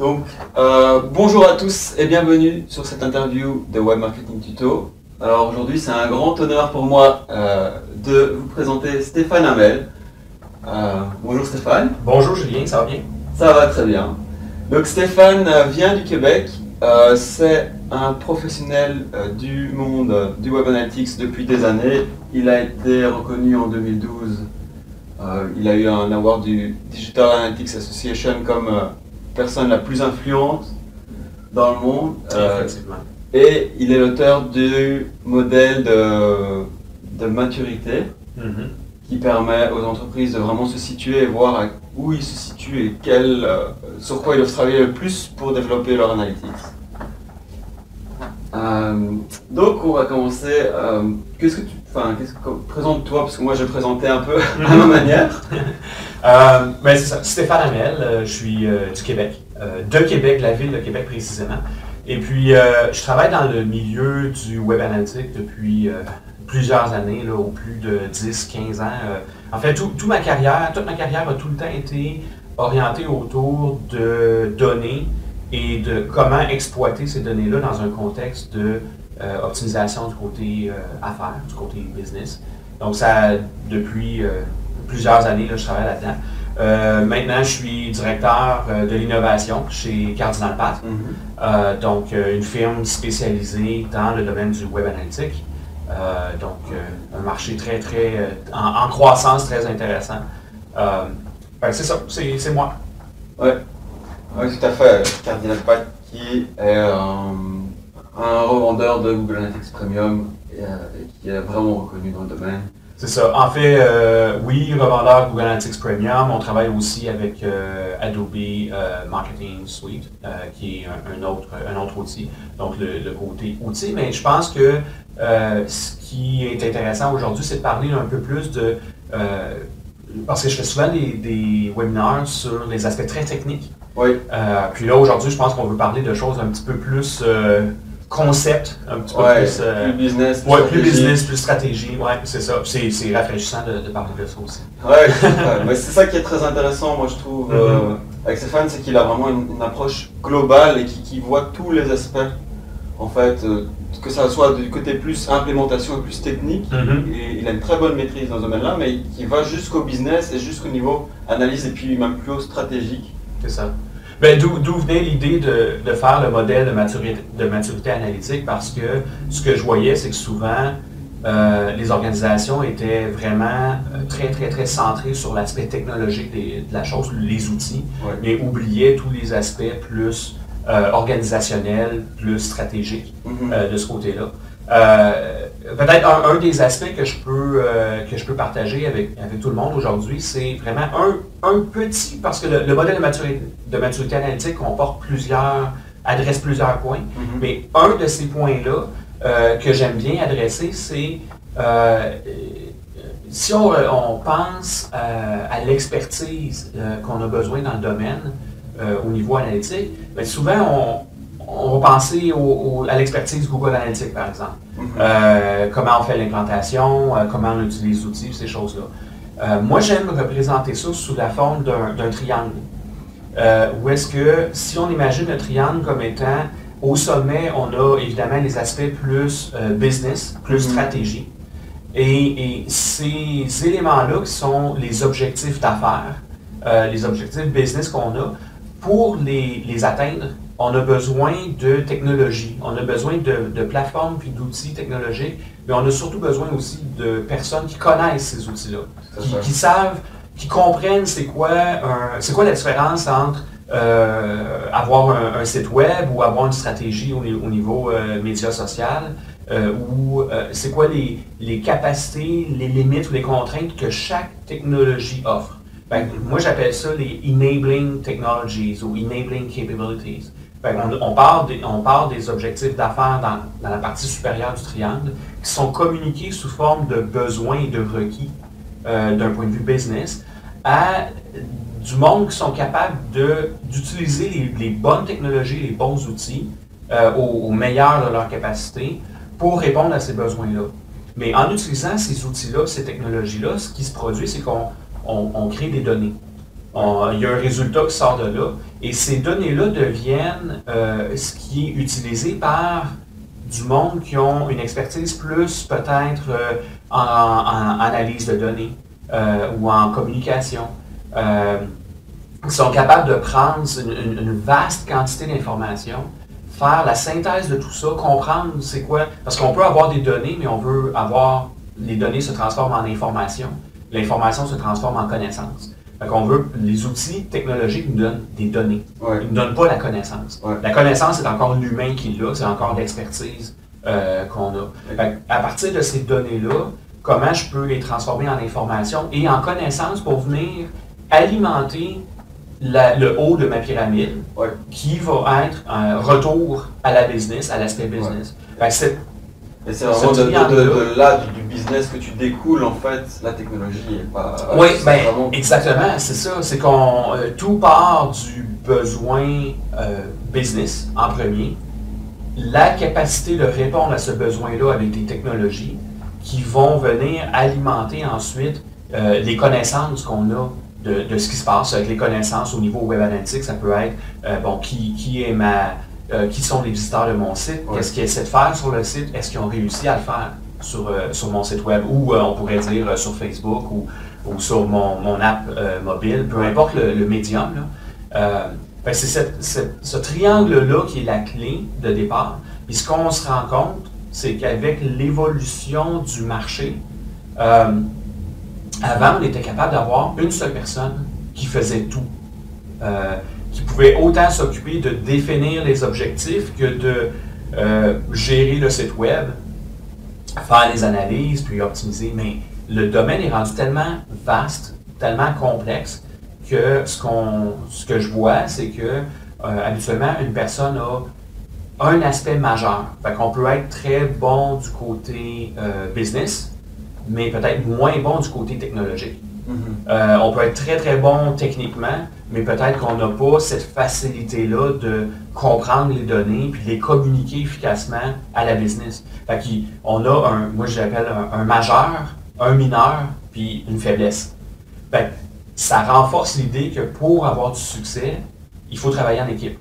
Donc, bonjour à tous et bienvenue sur cette interview de Web Marketing Tuto. Alors aujourd'hui, c'est un grand honneur pour moi de vous présenter Stéphane Hamel. Bonjour Stéphane. Bonjour Julien, ça va bien? Ça va très bien. Donc Stéphane vient du Québec. C'est un professionnel du monde du Web Analytics depuis des années. Il a été reconnu en 2012. Il a eu un award du Digital Analytics Association comme personne la plus influente dans le monde. Effectivement. Et il est l'auteur du modèle de maturité qui permet aux entreprises de vraiment se situer et voir où ils se situent et sur quoi ils doivent travailler le plus pour développer leur analytics. Donc on va commencer. Présente-toi, parce que moi je vais présenter un peu à ma manière. C'est ça, Stéphane Hamel, je suis du Québec, de Québec, la ville de Québec précisément. Et puis je travaille dans le milieu du Web Analytics depuis plusieurs années, là, au plus de 10-15 ans. En fait, toute ma carrière a tout le temps été orientée autour de données et de comment exploiter ces données-là dans un contexte de optimisation du côté affaires, du côté business. Donc ça, depuis plusieurs années, là, je travaille là-dedans. Maintenant, je suis directeur de l'innovation chez Cardinal Path, donc une firme spécialisée dans le domaine du Web Analytics. Un marché très en croissance, très intéressant. C'est ça, c'est moi. Oui, tout à fait. Cardinal Path qui est un revendeur de Google Analytics Premium et qui est vraiment reconnu dans le domaine. C'est ça. En fait, oui, revendeur Google Analytics Premium. On travaille aussi avec Adobe Marketing Suite, qui est un autre outil, donc le côté outil. Mais je pense que ce qui est intéressant aujourd'hui, c'est de parler un peu plus de... parce que je fais souvent des webinaires sur les aspects très techniques. Oui. Puis là, aujourd'hui, je pense qu'on veut parler de choses un petit peu plus... concept, un petit peu plus business, plus business, plus stratégie, c'est ça. C'est rafraîchissant de parler de ça aussi. Mais c'est ça qui est très intéressant, moi je trouve, avec Stéphane, c'est qu'il a vraiment une approche globale et qui voit tous les aspects, en fait, que ça soit du côté plus implémentation et plus technique, et il a une très bonne maîtrise dans ce domaine-là, mais qui va jusqu'au business et jusqu'au niveau analyse et puis même plus haut stratégique. C'est ça. D'où venait l'idée de faire le modèle de maturité analytique, parce que ce que je voyais, c'est que souvent, les organisations étaient vraiment très centrées sur l'aspect technologique de la chose, les outils, mais oubliaient tous les aspects plus organisationnels, plus stratégiques de ce côté-là. Peut-être un des aspects que je peux partager avec tout le monde aujourd'hui, c'est vraiment un petit, parce que le modèle de maturité analytique adresse plusieurs points, mais un de ces points-là que j'aime bien adresser, c'est si on pense à l'expertise qu'on a besoin dans le domaine au niveau analytique, souvent on va penser à l'expertise Google Analytics, par exemple. Comment on fait l'implantation, comment on utilise les outils, ces choses-là. Moi, j'aime représenter ça sous la forme d'un triangle. Où est-ce que, si on imagine le triangle comme étant, au sommet, on a évidemment les aspects plus business, plus stratégie. Et ces éléments-là qui sont les objectifs d'affaires, les objectifs business qu'on a, pour les atteindre, on a besoin de technologie, on a besoin de plateformes puis d'outils technologiques, mais on a surtout besoin aussi de personnes qui connaissent ces outils-là, qui savent, qui comprennent c'est quoi la différence entre avoir un site web ou avoir une stratégie au niveau média social, ou c'est quoi les capacités, les limites ou les contraintes que chaque technologie offre. Moi, j'appelle ça les enabling technologies ou enabling capabilities. On part des objectifs d'affaires dans la partie supérieure du triangle qui sont communiqués sous forme de besoins et de requis d'un point de vue business à du monde qui sont capables d'utiliser les bonnes technologies, les bons outils au meilleur de leur capacité pour répondre à ces besoins-là. Mais en utilisant ces outils-là, ces technologies-là, ce qui se produit, c'est qu'on crée des données. Il y a un résultat qui sort de là. Et ces données-là deviennent ce qui est utilisé par du monde qui ont une expertise plus peut-être en analyse de données ou en communication. Ils sont capables de prendre une vaste quantité d'informations, faire la synthèse de tout ça, comprendre c'est quoi. Parce qu'on peut avoir des données, mais on veut avoir... Les données se transforment en information. L'information se transforme en connaissance. Fait qu'on veut... Les outils technologiques nous donnent des données. Ouais. Ils ne nous donnent pas la connaissance. Ouais. La connaissance, c'est encore l'humain qui l'a, c'est encore l'expertise qu'on a. Fait à partir de ces données-là, comment je peux les transformer en information et en connaissance pour venir alimenter le haut de ma pyramide, Ouais. qui va être un retour à la business, à l'aspect business. Ouais. Et c'est vraiment de là, du business que tu découles, en fait, la technologie. Et pas, oui, ben, vraiment... exactement, c'est ça. C'est qu'on tout part du besoin business en premier. La capacité de répondre à ce besoin-là avec des technologies qui vont venir alimenter ensuite les connaissances qu'on a de ce qui se passe avec les connaissances au niveau Web Analytics. Ça peut être, qui sont les visiteurs de mon site, ouais. Qu'est-ce qu'ils essaient de faire sur le site, est-ce qu'ils ont réussi à le faire sur mon site web ou on pourrait dire sur Facebook ou sur mon app mobile, peu importe le médium. C'est ce triangle-là qui est la clé de départ. Puis ce qu'on se rend compte, c'est qu'avec l'évolution du marché, avant, on était capable d'avoir une seule personne qui faisait tout, qui pouvait autant s'occuper de définir les objectifs que de gérer le site web, faire les analyses, puis optimiser. Mais le domaine est rendu tellement vaste, tellement complexe, que ce que je vois, c'est que habituellement, une personne a un aspect majeur. Fait qu'on peut être très bon du côté business, mais peut-être moins bon du côté technologique. Mm-hmm. On peut être très très bon techniquement, mais peut-être qu'on n'a pas cette facilité-là de comprendre les données puis les communiquer efficacement à la business. Fait qu'on a moi j'appelle un majeur, un mineur, puis une faiblesse. Fait ça renforce l'idée que pour avoir du succès, il faut travailler en équipe.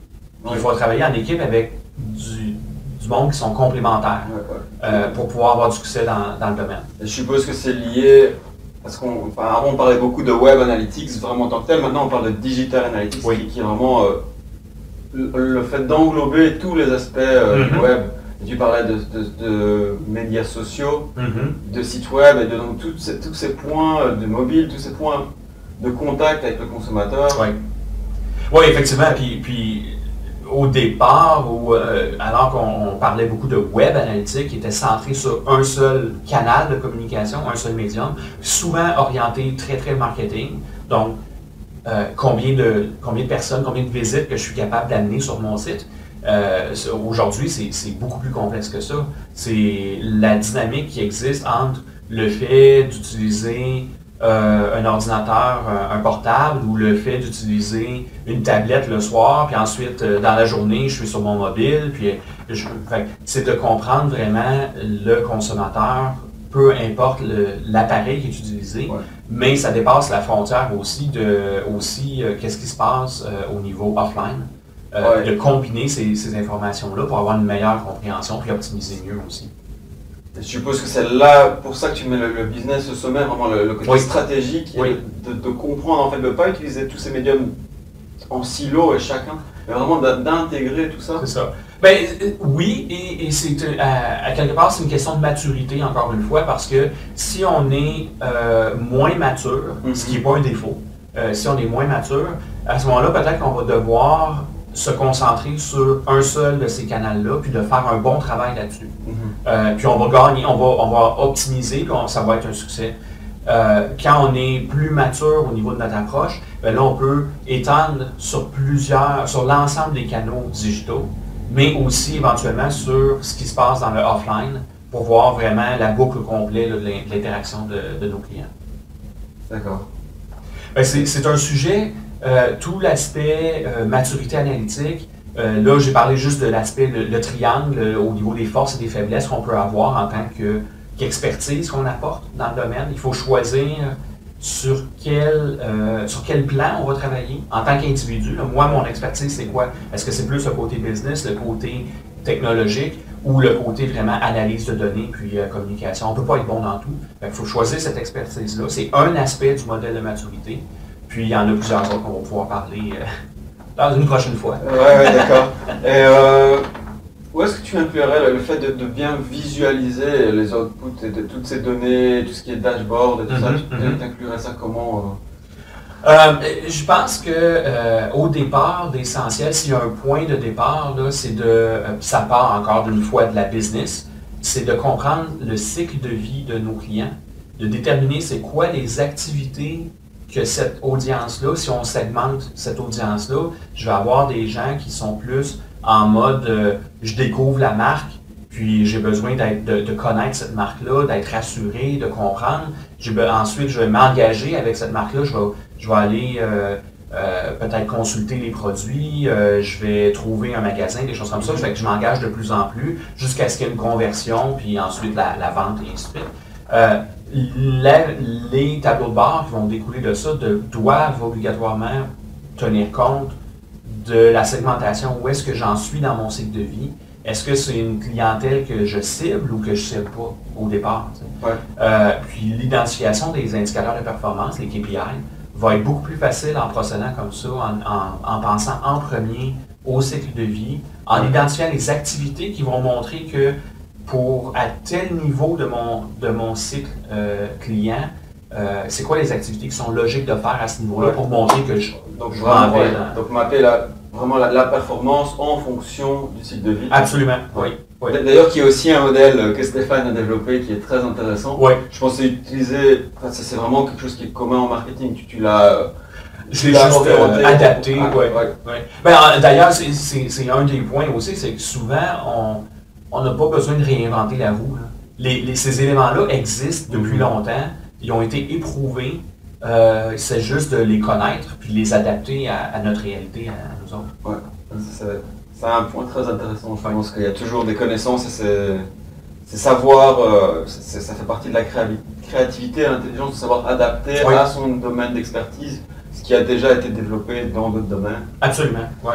Il faut travailler en équipe avec du monde qui sont complémentaires pour pouvoir avoir du succès dans le domaine. Je suppose que c'est lié, parce qu'avant on parlait beaucoup de Web Analytics vraiment en tant que tel, maintenant on parle de Digital Analytics, oui. qui est vraiment le fait d'englober tous les aspects du web. Et tu parlais de médias sociaux, de sites web, et de donc, tous ces points de mobile, tous ces points de contact avec le consommateur. Oui, effectivement. Puis au départ, alors qu'on parlait beaucoup de web analytique, qui était centré sur un seul canal de communication, un seul médium, souvent orienté très, très marketing. Donc, combien de personnes, combien de visites que je suis capable d'amener sur mon site. Aujourd'hui, c'est beaucoup plus complexe que ça. C'est la dynamique qui existe entre le fait d'utiliser un ordinateur, un portable, ou le fait d'utiliser une tablette le soir, puis ensuite, dans la journée, je suis sur mon mobile. Puis c'est de comprendre vraiment le consommateur, peu importe l'appareil qui est utilisé, mais ça dépasse la frontière aussi qu'est-ce qui se passe au niveau offline. De combiner ces informations-là pour avoir une meilleure compréhension puis optimiser mieux aussi. Je suppose que c'est là pour ça que tu mets le business au sommet, vraiment le côté stratégique, de comprendre, en fait, de ne pas utiliser tous ces médiums en silo et chacun, mais vraiment d'intégrer tout ça. C'est ça. Ben, oui, et c'est à quelque part, c'est une question de maturité, encore une fois, parce que si on est moins mature, ce qui n'est pas un défaut, si on est moins mature, à ce moment-là, peut-être qu'on va devoir se concentrer sur un seul de ces canaux-là, puis de faire un bon travail là-dessus. Puis on va gagner, on va optimiser, puis ça va être un succès. Quand on est plus mature au niveau de notre approche, ben là on peut étendre sur l'ensemble des canaux digitaux, mais aussi éventuellement sur ce qui se passe dans le offline pour voir vraiment la boucle complète de l'interaction de nos clients. D'accord. Ben, c'est un sujet. Tout l'aspect maturité analytique, là j'ai parlé juste de l'aspect, le triangle au niveau des forces et des faiblesses qu'on peut avoir en tant qu'expertise qu'on apporte dans le domaine. Il faut choisir sur quel plan on va travailler en tant qu'individu. Moi, mon expertise, c'est quoi? Est-ce que c'est plus le côté business, le côté technologique ou le côté vraiment analyse de données puis communication? On ne peut pas être bon dans tout. Il faut choisir cette expertise-là. C'est un aspect du modèle de maturité. Puis il y en a plusieurs autres qu'on va pouvoir parler dans une prochaine fois. Ouais, d'accord. Et où est-ce que tu inclurais le fait de bien visualiser les outputs et de toutes ces données, tout ce qui est dashboard et tout ça, tu inclurais ça comment Je pense que au départ, d'essentiel, s'il y a un point de départ, là, c'est ça part encore d'une fois de la business, c'est de comprendre le cycle de vie de nos clients, de déterminer c'est quoi les activités que cette audience-là, si on segmente cette audience-là, je vais avoir des gens qui sont plus en mode je découvre la marque, puis j'ai besoin de connaître cette marque-là, d'être rassuré, de comprendre. Ensuite, je vais m'engager avec cette marque-là, je vais aller peut-être consulter les produits, je vais trouver un magasin, des choses comme ça. Fait que je m'engage de plus en plus jusqu'à ce qu'il y ait une conversion, puis ensuite la vente et ainsi de suite. Les tableaux de bord qui vont découler de ça doivent obligatoirement tenir compte de la segmentation. Où est-ce que j'en suis dans mon cycle de vie? Est-ce que c'est une clientèle que je cible ou que je cible pas au départ? Ouais. Puis l'identification des indicateurs de performance, les KPI, va être beaucoup plus facile en procédant comme ça, en pensant en premier au cycle de vie, en identifiant les activités qui vont montrer que à tel niveau de mon cycle client, c'est quoi les activités qui sont logiques de faire à ce niveau-là pour montrer que je m'en vais dans... Donc mapper vraiment la performance en fonction du cycle de vie. Absolument, oui. D'ailleurs, qui est aussi un modèle que Stéphane a développé qui est très intéressant. Oui. Je pense que c'est vraiment quelque chose qui est commun en marketing. Tu l'as... Je l'ai juste adapté, d'ailleurs, c'est un des points aussi, c'est que souvent, on n'a pas besoin de réinventer la roue. Ces éléments-là existent depuis longtemps, ils ont été éprouvés, c'est juste de les connaître puis les adapter à notre réalité, à nous autres. Ouais, c'est un point très intéressant. Je pense qu'il y a toujours des connaissances et c'est savoir, ça fait partie de la créativité et l'intelligence de savoir adapter à son domaine d'expertise, ce qui a déjà été développé dans d'autres domaines. Absolument, oui.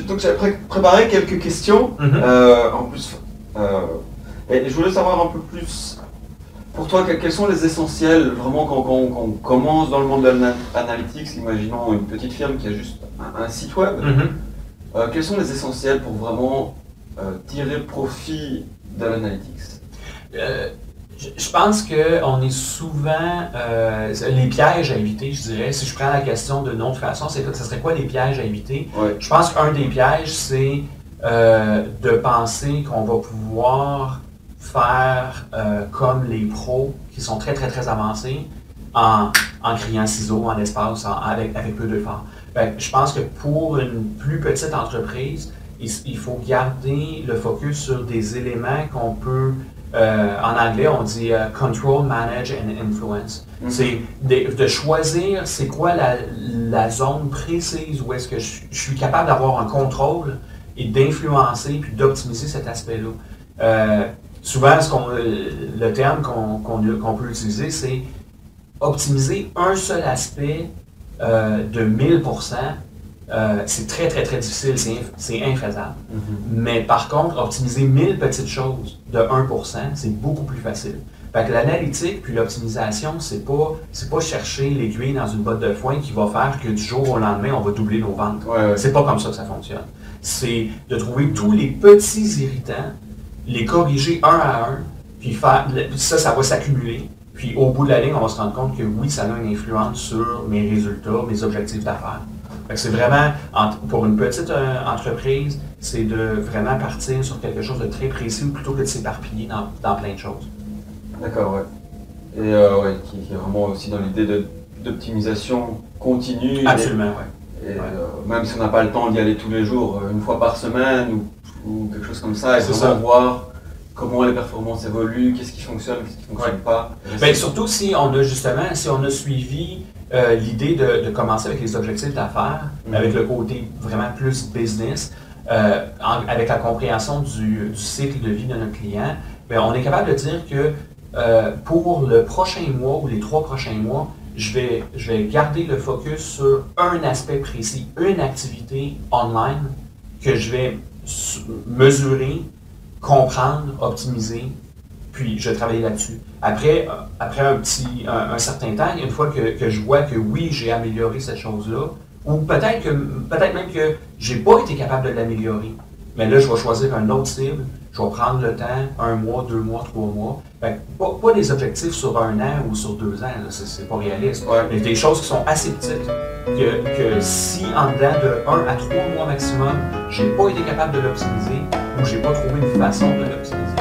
Donc j'ai préparé quelques questions en plus. Et je voulais savoir un peu plus, pour toi, quels sont les essentiels, vraiment quand on commence dans le monde de l'analytics, imaginons une petite firme qui a juste un site web, quels sont les essentiels pour vraiment tirer profit de l'analytics? Je pense qu'on est souvent... les pièges à éviter, je dirais, si je prends la question d'une autre façon, ce serait quoi les pièges à éviter? Je pense qu'un des pièges, c'est de penser qu'on va pouvoir faire comme les pros qui sont très, très, très avancés en criant ciseaux, en espace, avec peu d'efforts. Je pense que pour une plus petite entreprise, il faut garder le focus sur des éléments qu'on peut... en anglais, on dit control, manage and influence. C'est de choisir c'est quoi la zone précise où est-ce que je suis capable d'avoir un contrôle et d'influencer puis d'optimiser cet aspect-là. Souvent, le terme qu'on peut utiliser, c'est optimiser un seul aspect de 1000%. C'est très, très, très difficile, c'est infaisable. Mais par contre, optimiser 1000 petites choses de 1%, c'est beaucoup plus facile. Fait que l'analytique puis l'optimisation, c'est pas chercher l'aiguille dans une botte de foin qui va faire que du jour au lendemain, on va doubler nos ventes. C'est pas comme ça que ça fonctionne. C'est de trouver tous les petits irritants, les corriger un à un, puis ça va s'accumuler. Puis au bout de la ligne, on va se rendre compte que oui, ça a une influence sur mes résultats, mes objectifs d'affaires. C'est vraiment, pour une petite entreprise, c'est de vraiment partir sur quelque chose de très précis plutôt que de s'éparpiller dans plein de choses. D'accord, ouais. Et qui est vraiment aussi dans l'idée d'optimisation continue. Absolument, oui. Même si on n'a pas le temps d'y aller tous les jours, une fois par semaine ou quelque chose comme ça, et vraiment voir comment les performances évoluent, qu'est-ce qui fonctionne, qu'est-ce qui ne fonctionne pas. Surtout si on a suivi l'idée de commencer avec les objectifs d'affaires, avec le côté vraiment plus business, avec la compréhension du cycle de vie de notre client, on est capable de dire que pour le prochain mois ou les 3 prochains mois, je vais garder le focus sur un aspect précis, une activité online que je vais mesurer, comprendre, optimiser, puis je vais travailler là-dessus. Après un certain temps, une fois que je vois que oui, j'ai amélioré cette chose-là, ou peut-être même que j'ai pas été capable de l'améliorer, mais là, je vais choisir un autre cible, je vais prendre le temps, 1 mois, 2 mois, 3 mois. Fait que pas des objectifs sur 1 an ou sur 2 ans, c'est pas réaliste. Ouais. Mais des choses qui sont assez petites que si en dedans de 1 à 3 mois maximum, j'ai pas été capable de l'optimiser ou j'ai pas trouvé une façon de l'optimiser,